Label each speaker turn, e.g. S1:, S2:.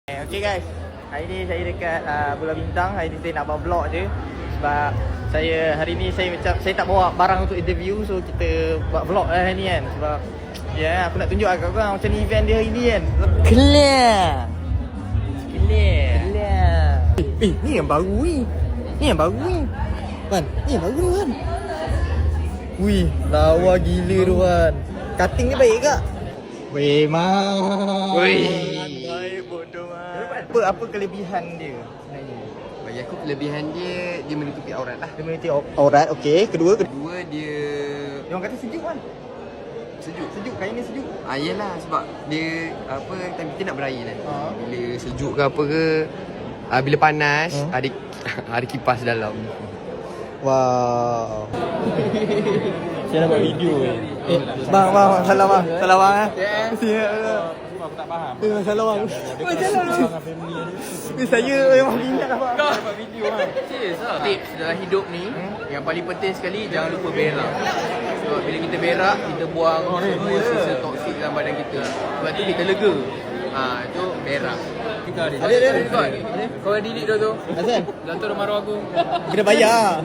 S1: Okay guys, hari ni saya dekat Pulau Bintang. Hari ni saya nak buat vlog je. Sebab hari ni saya tak bawa barang untuk interview. So kita buat vlog lah hari ni kan. Sebab aku nak tunjuk kat korang macam ni event dia hari ni kan. Clear. Ni yang baru ni. Ni yang baru ni Wan, ni yang baru ni Wan. Wih, lawa gila tu Wan. Cutting dia baik tak? Weh, mahal. Baik bodoh mah. Apa kelebihan dia sebenarnya?
S2: Bagi aku kelebihan dia menutupi aurat lah.
S1: Dia menutupi aurat, okey. Kedua
S2: dia
S1: orang kata sejuk kan? Sejuk, kain ni sejuk.
S2: Yelah sebab dia time kita nak berair kan. Bila sejuk ke apa ke, bila panas ada kipas dalam.
S1: Wow. Saya nak buat video bang, salah bang. Salah bang
S3: Aku tak faham.
S1: Salah bang. Saya memang minta bang.
S3: Kau buat video kan?
S2: Serius lah. Tips dalam hidup ni, yang paling penting sekali jangan lupa berak. Sebab bila kita berak, kita buang semua sisa toksik dalam badan kita. Sebab tu kita lega. Itu berak.
S1: Ada.
S2: Kau delete dah tu.
S1: Asal?
S2: Dalam tu rumah aku.
S1: Kena bayar.